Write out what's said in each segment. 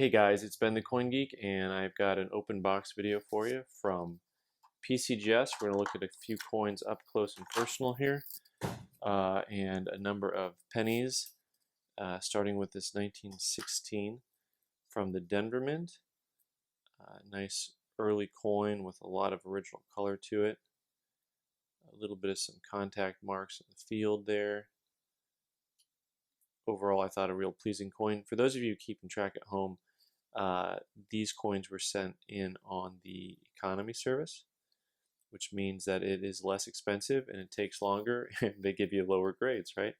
Hey guys, it's Ben the Coin Geek, and I've got an open box video for you from PCGS. We're going to look at a few coins up close and personal here, and a number of pennies, starting with this 1916 from the Denver Mint. Nice early coin with a lot of original color to it. A little bit of some contact marks in the field there. Overall, I thought a real pleasing coin. For those of you keeping track at home, these coins were sent in on the economy service, which means that it is less expensive and it takes longer and they give you lower grades, right?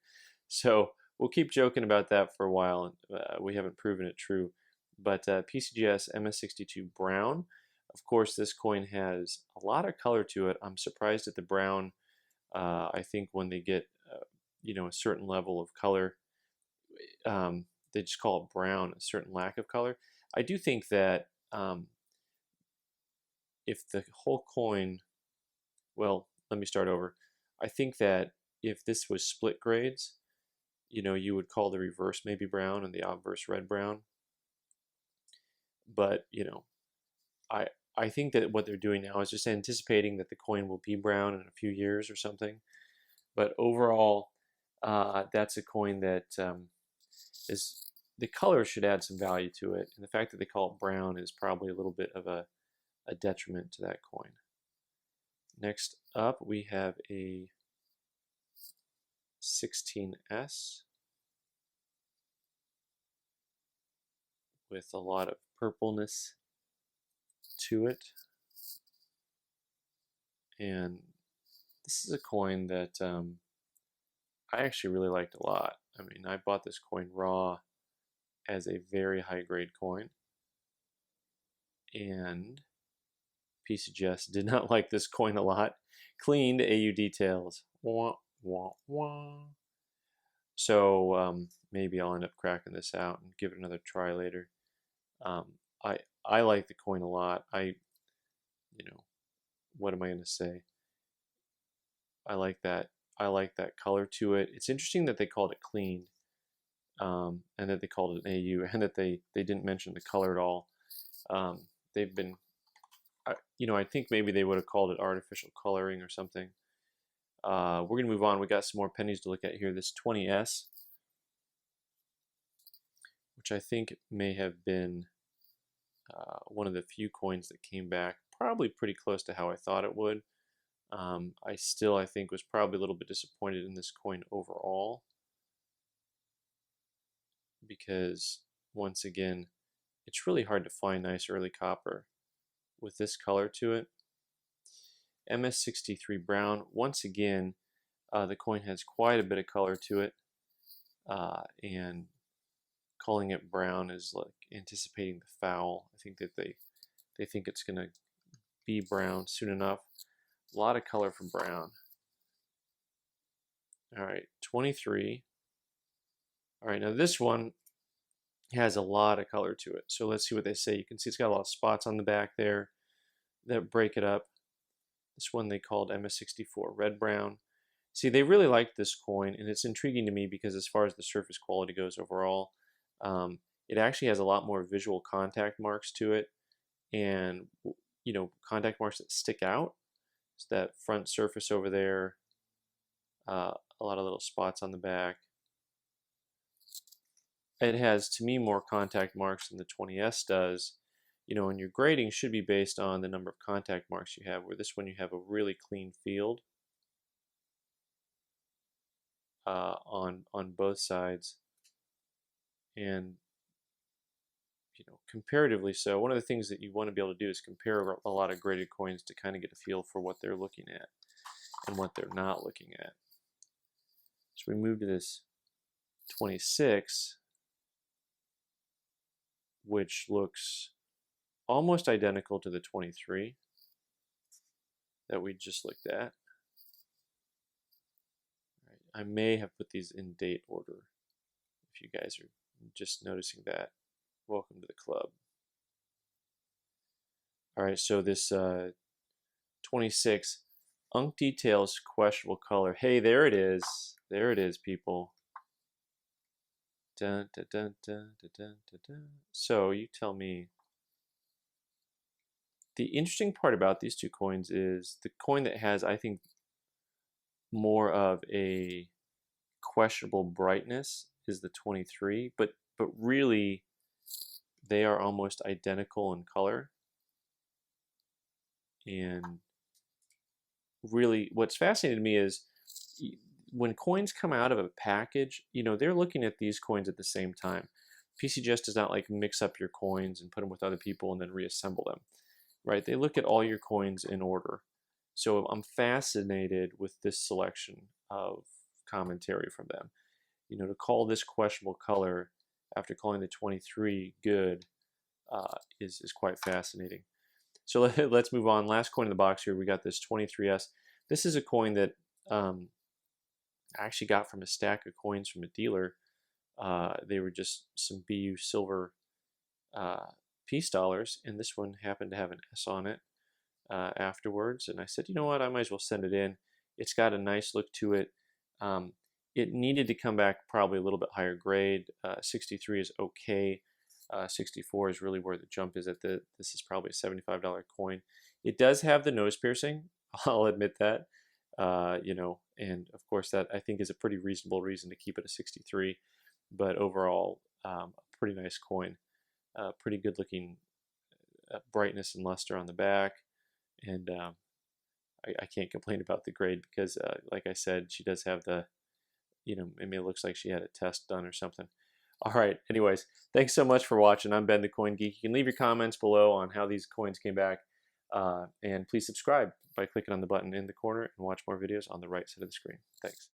So we'll keep joking about that for a while. We haven't proven it true. But PCGS MS62 Brown, of course, this coin has a lot of color to it. I'm surprised at the brown. I think when they get a certain level of color, they just call it brown, a certain lack of color. I do think that if the whole coin, well, let me start over. I think that if this was split grades, you would call the reverse maybe brown and the obverse red brown. But, I think that what they're doing now is just anticipating that the coin will be brown in a few years or something. But overall, that's a coin that the color should add some value to it, and the fact that they call it brown is probably a little bit of a detriment to that coin. Next up, we have a 16S with a lot of purpleness to it, and this is a coin that I actually really liked a lot. I mean, I bought this coin raw as a very high grade coin, and PCGS did not like this coin a lot. Cleaned AU details. Wah, wah, wah. So maybe I'll end up cracking this out and give it another try later. I like the coin a lot. What am I going to say? I like that color to it. It's interesting that they called it clean, and that they called it an AU, and that they didn't mention the color at all. They've been, I think maybe they would have called it artificial coloring or something. We're going to move on. We got some more pennies to look at here. This 20S, which I think may have been one of the few coins that came back probably pretty close to how I thought it would. I think was probably a little bit disappointed in this coin overall, because once again, it's really hard to find nice early copper with this color to it. MS63 Brown, once again, the coin has quite a bit of color to it, and calling it brown is like anticipating the foul. I think that they think it's going to be brown soon enough. A lot of color from brown. All right, 23. All right, now this one has a lot of color to it. So let's see what they say. You can see it's got a lot of spots on the back there that break it up. This one they called MS64 Red Brown. See, they really liked this coin, and it's intriguing to me because as far as the surface quality goes overall, it actually has a lot more visual contact marks to it, and contact marks that stick out. It's that front surface over there, a lot of little spots on the back. It has, to me, more contact marks than the 20S does. And your grading should be based on the number of contact marks you have, where this one you have a really clean field on both sides, and comparatively so. One of the things that you want to be able to do is compare a lot of graded coins to kind of get a feel for what they're looking at and what they're not looking at. So we move to this 26, which looks almost identical to the 23 that we just looked at. I may have put these in date order. If you guys are just noticing that, welcome to the club. All right, so this 26, Unk details, questionable color. Hey, there it is. There it is, people. Dun, dun, dun, dun, dun, dun, dun, dun. So you tell me. The interesting part about these two coins is the coin that has, I think, more of a questionable brightness is the 23, but really they are almost identical in color. And really what's fascinating to me is when coins come out of a package, they're looking at these coins at the same time. PCGS does not like mix up your coins and put them with other people and then reassemble them, right? They look at all your coins in order. So I'm fascinated with this selection of commentary from them. To call this questionable color after calling the 23 good is quite fascinating. So let's move on. Last coin in the box here, we got this 23S. This is a coin that I actually got from a stack of coins from a dealer. They were just some BU silver peace dollars, and this one happened to have an S on it afterwards. And I said, you know what, I might as well send it in. It's got a nice look to it. It needed to come back probably a little bit higher grade. 63 is okay. 64 is really where the jump is at. This is probably a $75 coin. It does have the nose piercing. I'll admit that. And of course that I think is a pretty reasonable reason to keep it a 63. But overall, a pretty nice coin. Pretty good looking brightness and luster on the back. And I can't complain about the grade because, like I said, she does have the, maybe it looks like she had a test done or something. All right, anyways, thanks so much for watching. I'm Ben, the Coin Geek. You can leave your comments below on how these coins came back. And please subscribe by clicking on the button in the corner and watch more videos on the right side of the screen. Thanks.